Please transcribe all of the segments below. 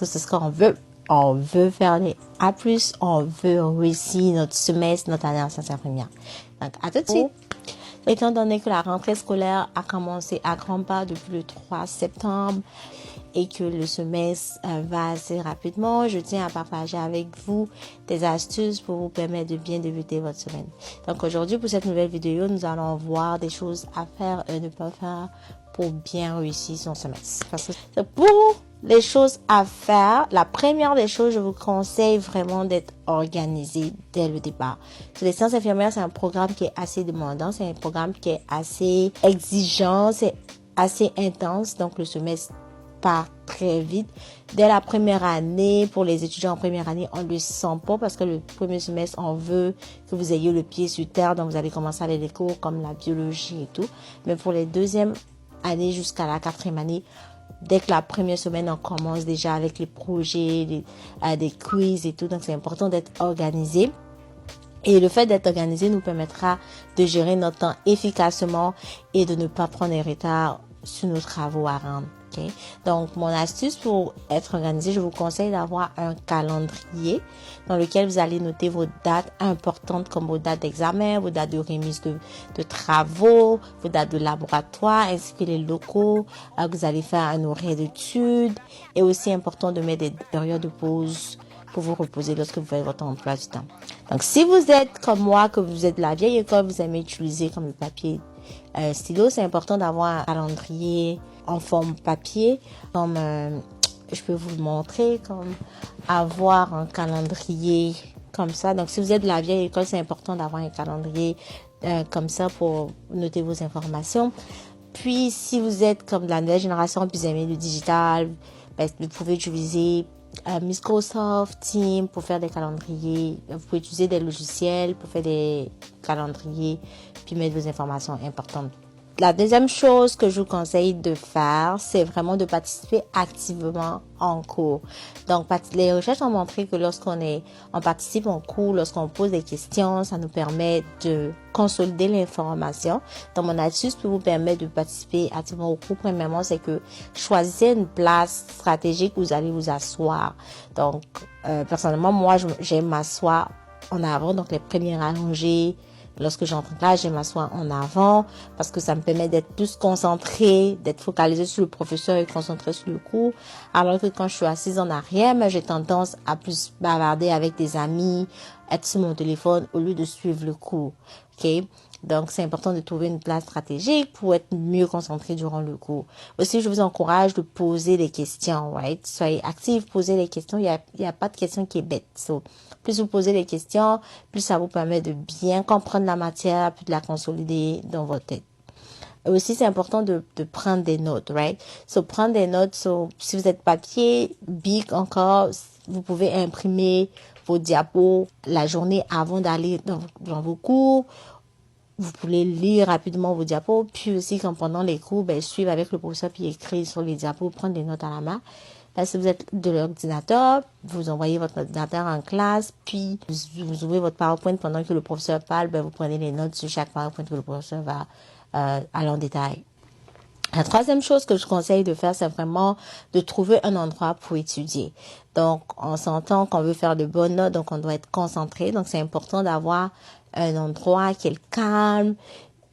C'est ce qu'on veut. On veut faire des A+, on veut réussir notre semestre, notre année en sciences infirmières. Donc, à tout de suite. Étant donné que la rentrée scolaire a commencé à grands pas depuis le 3 septembre et que le semestre va assez rapidement, je tiens à partager avec vous des astuces pour vous permettre de bien débuter votre semaine. Donc aujourd'hui, pour cette nouvelle vidéo, nous allons voir des choses à faire et ne pas faire pour bien réussir son semestre. Parce que pour les choses à faire, la première des choses, je vous conseille vraiment d'être organisé dès le départ. Sur les sciences infirmières, c'est un programme qui est assez demandant, c'est un programme qui est assez exigeant, c'est assez intense, donc le semestre part très vite. Dès la première année, pour les étudiants en première année, on ne le sent pas parce que le premier semestre, on veut que vous ayez le pied sur terre, donc vous allez commencer à aller des cours comme la biologie et tout. Mais pour les deuxièmes années jusqu'à la quatrième année, dès que la première semaine, on commence déjà avec les projets, des quiz et tout. Donc, c'est important d'être organisé. Et le fait d'être organisé nous permettra de gérer notre temps efficacement et de ne pas prendre un retard sur nos travaux à rendre. Okay? Donc, mon astuce pour être organisé, je vous conseille d'avoir un calendrier dans lequel vous allez noter vos dates importantes comme vos dates d'examen, vos dates de remise de travaux, vos dates de laboratoire, ainsi que les locaux que vous allez faire un horaire d'études. Et aussi important de mettre des périodes de pause pour vous reposer lorsque vous faites votre emploi du temps. Donc, si vous êtes comme moi, que vous êtes de la vieille école, vous aimez utiliser comme le papier stylo, c'est important d'avoir un calendrier en forme papier, comme je peux vous le montrer, comme avoir un calendrier comme ça. Donc, si vous êtes de la vieille école, c'est important d'avoir un calendrier comme ça pour noter vos informations. Puis, si vous êtes comme de la nouvelle génération, puis vous aimez le digital, ben, vous pouvez utiliser Microsoft Teams pour faire des calendriers. Vous pouvez utiliser des logiciels pour faire des calendriers puis mettre vos informations importantes. La deuxième chose que je vous conseille de faire, c'est vraiment de participer activement en cours. Donc, les recherches ont montré que on participe en cours, lorsqu'on pose des questions, ça nous permet de consolider l'information. Donc, mon astuce pour vous permettre de participer activement au cours, premièrement, c'est que choisissez une place stratégique où vous allez vous asseoir. Donc, personnellement, moi, j'aime m'asseoir en avant, donc les premières allongées. Lorsque j'entre en classe, je m'assois en avant parce que ça me permet d'être plus concentrée, d'être focalisée sur le professeur et concentrée sur le cours. Alors que quand je suis assise en arrière, j'ai tendance à plus bavarder avec des amis, être sur mon téléphone au lieu de suivre le cours. Okay? Donc, c'est important de trouver une place stratégique pour être mieux concentré durant le cours. Aussi, je vous encourage de poser des questions, right? Soyez actifs, posez des questions. Il y a pas de question qui est bête. So, plus vous posez des questions, plus ça vous permet de bien comprendre la matière, puis de la consolider dans votre tête. Et aussi, c'est important de prendre des notes, right? So, prendre des notes, si vous êtes papier, bic encore, vous pouvez imprimer vos diapos la journée avant d'aller dans vos cours. Vous pouvez lire rapidement vos diapos, puis aussi quand pendant les cours, suivre avec le professeur puis écrire sur les diapos, prendre des notes à la main. Là, si vous êtes de l'ordinateur, vous envoyez votre ordinateur en classe, puis vous ouvrez votre PowerPoint pendant que le professeur parle, vous prenez les notes sur chaque PowerPoint que le professeur va aller en détail. La troisième chose que je conseille de faire, c'est vraiment de trouver un endroit pour étudier. Donc, on s'entend qu'on veut faire de bonnes notes, donc on doit être concentré. Donc, c'est important d'avoir un endroit qui est calme,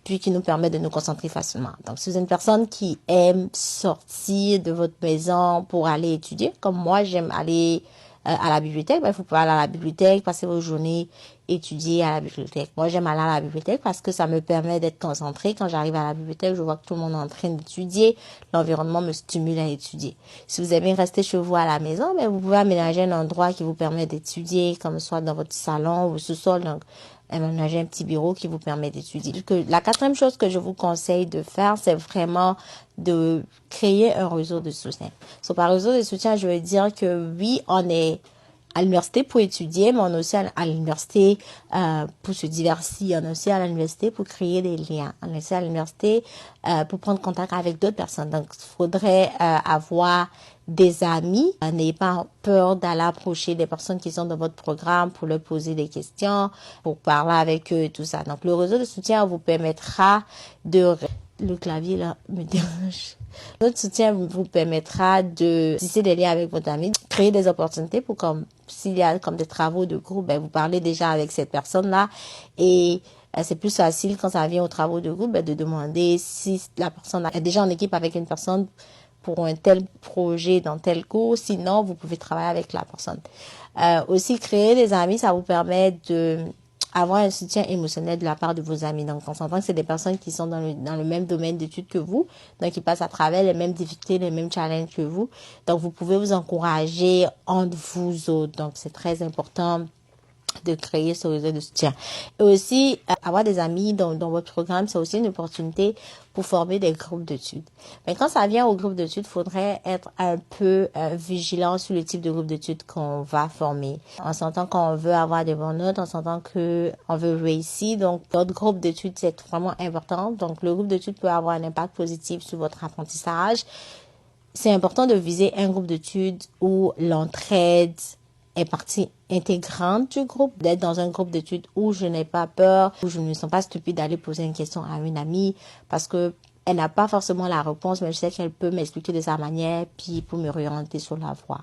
puis qui nous permet de nous concentrer facilement. Donc, si vous êtes une personne qui aime sortir de votre maison pour aller étudier, comme moi, j'aime aller à la bibliothèque, vous pouvez aller à la bibliothèque, passer vos journées, étudier à la bibliothèque. Moi, j'aime aller à la bibliothèque parce que ça me permet d'être concentrée. Quand j'arrive à la bibliothèque, je vois que tout le monde est en train d'étudier. L'environnement me stimule à étudier. Si vous aimez rester chez vous à la maison, vous pouvez aménager un endroit qui vous permet d'étudier, comme soit dans votre salon ou au sous-sol. Donc, aménager un petit bureau qui vous permet d'étudier. La quatrième chose que je vous conseille de faire, c'est vraiment de créer un réseau de soutien. Par réseau de soutien, je veux dire que oui, on est à l'université pour étudier, mais on est aussi à l'université pour se diversifier, on est aussi à l'université pour créer des liens, on est aussi à l'université pour prendre contact avec d'autres personnes. Donc, il faudrait avoir des amis. N'ayez pas peur d'aller approcher des personnes qui sont dans votre programme pour leur poser des questions, pour parler avec eux et tout ça. Donc, le réseau de soutien vous permettra de... Le clavier, là, me dérange. Notre soutien vous permettra de tisser des liens avec votre ami, créer des opportunités pour comme s'il y a comme des travaux de groupe, ben vous parlez déjà avec cette personne-là et c'est plus facile quand ça vient aux travaux de groupe de demander si la personne est déjà en équipe avec une personne pour un tel projet dans tel cours. Sinon, vous pouvez travailler avec la personne. Aussi, créer des amis, ça vous permet de avoir un soutien émotionnel de la part de vos amis. Donc, on s'entend que c'est des personnes qui sont dans le même domaine d'études que vous, donc qui passent à travers les mêmes difficultés, les mêmes challenges que vous. Donc, vous pouvez vous encourager entre vous autres. Donc, c'est très important de créer ce réseau de soutien. Et aussi, avoir des amis dans votre programme, c'est aussi une opportunité pour former des groupes d'études. Mais quand ça vient au groupe d'études, il faudrait être un peu vigilant sur le type de groupe d'études qu'on va former. On s'entend qu'on veut avoir des bonnes notes, on s'entend qu'on veut réussir. Donc, votre groupe d'études, c'est vraiment important. Donc, le groupe d'études peut avoir un impact positif sur votre apprentissage. C'est important de viser un groupe d'études où l'entraide est partie intégrante du groupe, d'être dans un groupe d'études où je n'ai pas peur, où je ne me sens pas stupide d'aller poser une question à une amie parce que elle n'a pas forcément la réponse, mais je sais qu'elle peut m'expliquer de sa manière, puis pour me réorienter sur la voie.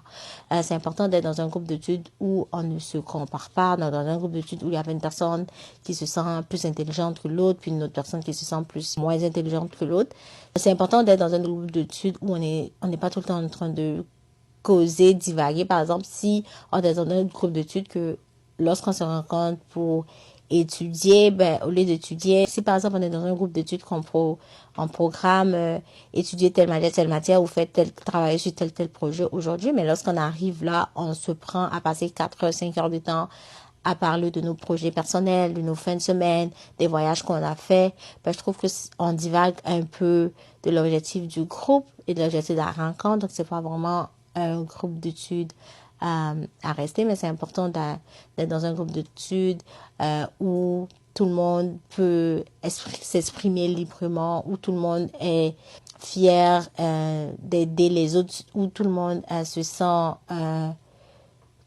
C'est important d'être dans un groupe d'études où on ne se compare pas, dans un groupe d'études où il y a une personne qui se sent plus intelligente que l'autre, puis une autre personne qui se sent moins intelligente que l'autre. C'est important d'être dans un groupe d'études où on n'est pas tout le temps en train de causer, divaguer. Par exemple, si on est dans un groupe d'études que lorsqu'on se rencontre pour étudier, au lieu d'étudier, si par exemple on est dans un groupe d'études on programme étudier telle matière ou faire travailler sur tel projet aujourd'hui, mais lorsqu'on arrive là, on se prend à passer 4 heures, 5 heures de temps à parler de nos projets personnels, de nos fins de semaine, des voyages qu'on a fait. Je trouve que on divague un peu de l'objectif du groupe et de l'objectif de la rencontre, donc c'est pas vraiment un groupe d'études à rester, mais c'est important d'être dans un groupe d'études où tout le monde peut s'exprimer librement, où tout le monde est fier d'aider les autres, où tout le monde se sent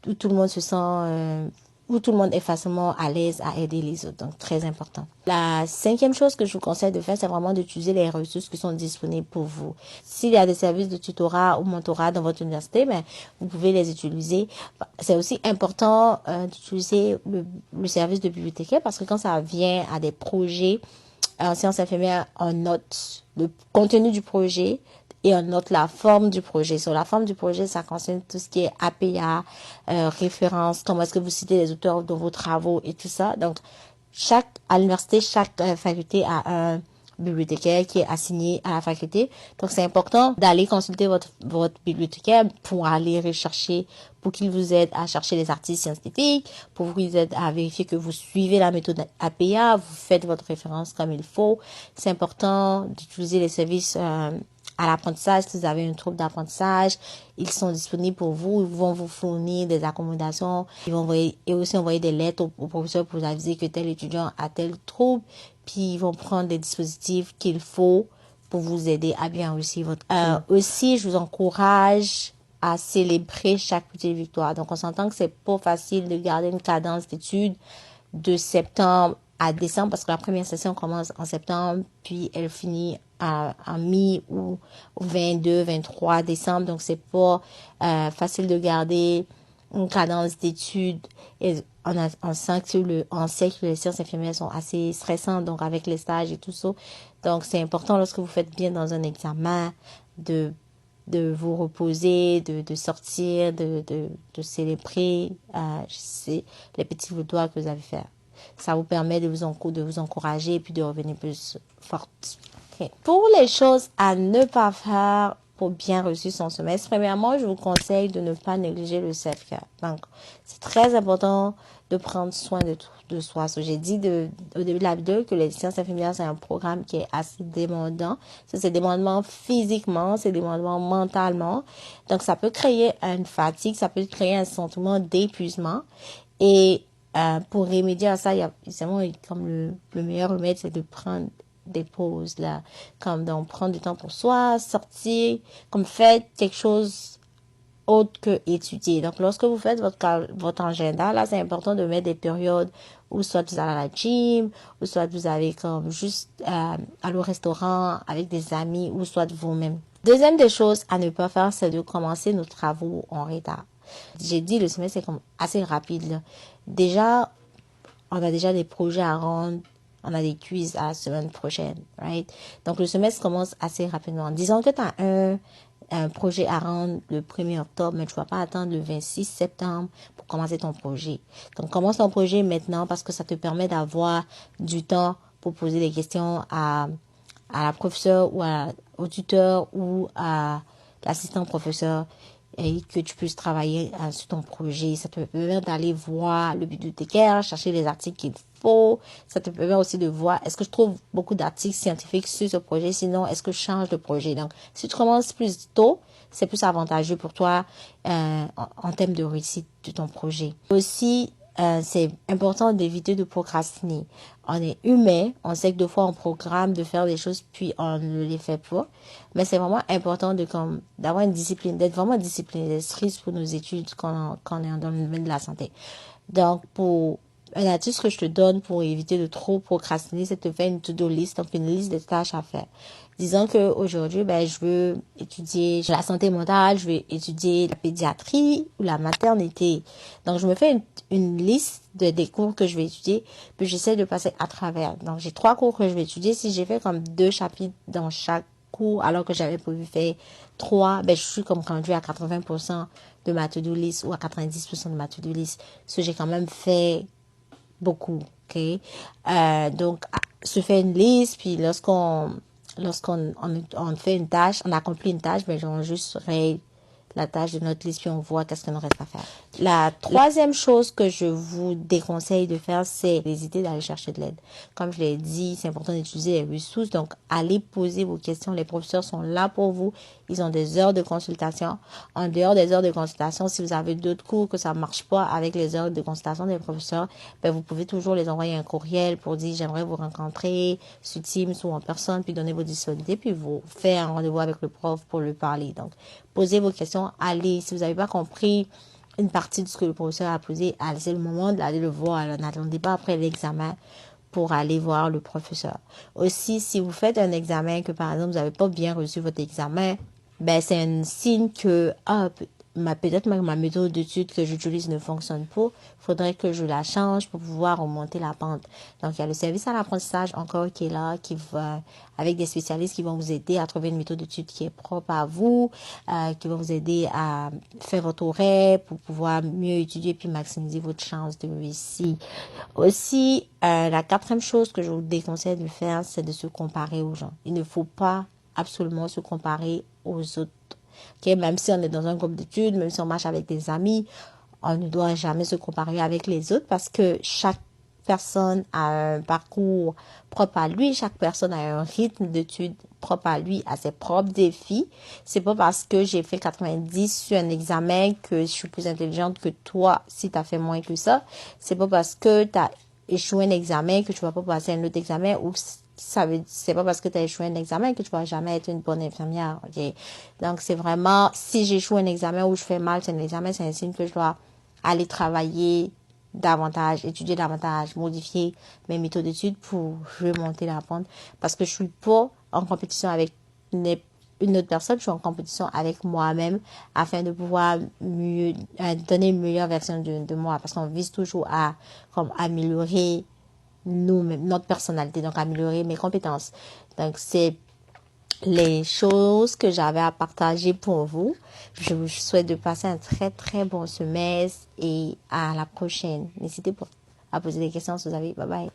où tout le monde se sent où tout le monde est facilement à l'aise à aider les autres. Donc, très important. La 5e chose que je vous conseille de faire, c'est vraiment d'utiliser les ressources qui sont disponibles pour vous. S'il y a des services de tutorat ou mentorat dans votre université, vous pouvez les utiliser. C'est aussi important d'utiliser le service de bibliothécaire parce que quand ça vient à des projets en sciences infirmières, on note le contenu du projet, et on note la forme du projet. Sur la forme du projet, ça concerne tout ce qui est APA, référence, comment est-ce que vous citez les auteurs dans vos travaux et tout ça. Donc, à l'université, chaque faculté a un bibliothécaire qui est assigné à la faculté. Donc, c'est important d'aller consulter votre bibliothécaire pour aller rechercher, pour qu'il vous aide à chercher les articles scientifiques, pour vous aider à vérifier que vous suivez la méthode APA, vous faites votre référence comme il faut. C'est important d'utiliser les services à l'apprentissage. Si vous avez un trouble d'apprentissage, ils sont disponibles pour vous. Ils vont vous fournir des accommodations. Ils vont aussi envoyer des lettres au professeur pour vous aviser que tel étudiant a tel trouble. Puis ils vont prendre des dispositifs qu'il faut pour vous aider à bien réussir votre aussi, je vous encourage à célébrer chaque petite victoire. Donc, on s'entend que c'est pas facile de garder une cadence d'études de septembre à décembre parce que la première session commence en septembre, puis elle finit en mi ou 22, 23 décembre. Donc, c'est pas facile de garder une cadence d'études. Et on sent que les sciences infirmières sont assez stressantes, donc avec les stages et tout ça. Donc, c'est important lorsque vous faites bien dans un examen de vous reposer, de sortir, de célébrer les petits victoires que vous avez fait. Ça vous permet de vous encourager et puis de revenir plus forte. Okay. Pour les choses à ne pas faire pour bien réussir son semestre, premièrement, je vous conseille de ne pas négliger le self-care. Donc, c'est très important de prendre soin de soi. J'ai dit au début de la vidéo que les sciences infirmières, c'est un programme qui est assez demandant. C'est demandant physiquement, c'est demandant mentalement. Donc, ça peut créer une fatigue, ça peut créer un sentiment d'épuisement. Et pour remédier à ça, il y a vraiment comme le meilleur remède, c'est de prendre des pauses là, comme donc prendre du temps pour soi, sortir, comme faire quelque chose autre que étudier. Donc lorsque vous faites votre agenda là, c'est important de mettre des périodes où soit vous allez à la gym, ou soit vous allez comme juste aller au restaurant avec des amis, ou soit vous-même. Deuxième des choses à ne pas faire, c'est de commencer nos travaux en retard. J'ai dit, le semestre c'est comme assez rapide, là. Déjà, on a déjà des projets à rendre, on a des quiz à la semaine prochaine, right? Donc, le semestre commence assez rapidement. Disons que tu as un projet à rendre le 1er octobre, mais tu ne vas pas attendre le 26 septembre pour commencer ton projet. Donc, commence ton projet maintenant parce que ça te permet d'avoir du temps pour poser des questions à la professeure ou au tuteur ou à l'assistant professeur et que tu puisses travailler sur ton projet. Ça te permet d'aller voir le bibliothécaire, chercher les articles qu'il faut. Ça te permet aussi de voir, est-ce que je trouve beaucoup d'articles scientifiques sur ce projet? Sinon, est-ce que je change de projet? Donc, si tu commences plus tôt, c'est plus avantageux pour toi en termes de réussite de ton projet. Aussi, c'est important d'éviter de procrastiner. On est humain, on sait que des fois on programme de faire des choses puis on ne les fait pas. Mais c'est vraiment important d'avoir une discipline, d'être vraiment discipliné, d'être strict pour nos études quand on est dans le domaine de la santé. Donc, pour un astuce que je te donne pour éviter de trop procrastiner, c'est de te faire une to-do list, donc une liste de tâches à faire. Disons que aujourd'hui, je veux étudier la santé mentale, je veux étudier la pédiatrie ou la maternité. Donc, je me fais une liste des cours que je vais étudier, puis j'essaie de passer à travers. Donc, j'ai 3 cours que je vais étudier. Si j'ai fait comme 2 chapitres dans chaque cours, alors que j'avais prévu faire 3, je suis comme rendu à 80% de ma to-do list ou à 90% de ma to-do list. Parce que j'ai quand même fait beaucoup, ok? Donc, se fait une liste, puis lorsqu'on fait une tâche, on accomplit une tâche, on juste raye la tâche de notre liste, puis on voit qu'est-ce qu'on reste à faire. La troisième chose que je vous déconseille de faire, c'est d'hésiter d'aller chercher de l'aide. Comme je l'ai dit, c'est important d'utiliser les ressources. Donc, allez poser vos questions. Les professeurs sont là pour vous. Ils ont des heures de consultation. En dehors des heures de consultation, si vous avez d'autres cours que ça marche pas avec les heures de consultation des professeurs, vous pouvez toujours les envoyer un courriel pour dire j'aimerais vous rencontrer sur Teams ou en personne, puis donner vos disponibilités, puis vous faire un rendez-vous avec le prof pour lui parler. Donc, posez vos questions. Allez, si vous n'avez pas compris une partie de ce que le professeur a posé, c'est le moment d'aller le voir. N'attendez pas après l'examen pour aller voir le professeur. Aussi, si vous faites un examen que, par exemple, vous n'avez pas bien reçu votre examen, c'est un signe que peut-être ma méthode d'étude que j'utilise ne fonctionne pas. Il faudrait que je la change pour pouvoir remonter la pente. Donc, il y a le service à l'apprentissage encore qui est là, avec des spécialistes qui vont vous aider à trouver une méthode d'étude qui est propre à vous, qui vont vous aider à faire votre horaire pour pouvoir mieux étudier puis maximiser votre chance de réussir. Aussi, la 4e chose que je vous déconseille de faire, c'est de se comparer aux gens. Il ne faut pas absolument se comparer aux autres. Okay? Même si on est dans un groupe d'études, même si on marche avec des amis, on ne doit jamais se comparer avec les autres parce que chaque personne a un parcours propre à lui, chaque personne a un rythme d'études propre à lui, a ses propres défis. C'est pas parce que j'ai fait 90 sur un examen que je suis plus intelligente que toi si tu as fait moins que ça. C'est pas parce que tu as échoué un examen que tu vas pas passer un autre examen ou c'est pas parce que tu as échoué un examen que tu vas jamais être une bonne infirmière. Okay? Donc, c'est vraiment, si j'échoue un examen ou je fais mal sur un examen, c'est un signe que je dois aller travailler davantage, étudier davantage, modifier mes méthodes d'études pour remonter la pente. Parce que je suis pas en compétition avec une autre personne, je suis en compétition avec moi-même afin de pouvoir donner une meilleure version de moi. Parce qu'on vise toujours à améliorer nous-mêmes, notre personnalité, donc améliorer mes compétences. Donc, c'est les choses que j'avais à partager pour vous. Je vous souhaite de passer un très, très bon semestre et à la prochaine. N'hésitez pas à poser des questions si vous avez. Bye bye.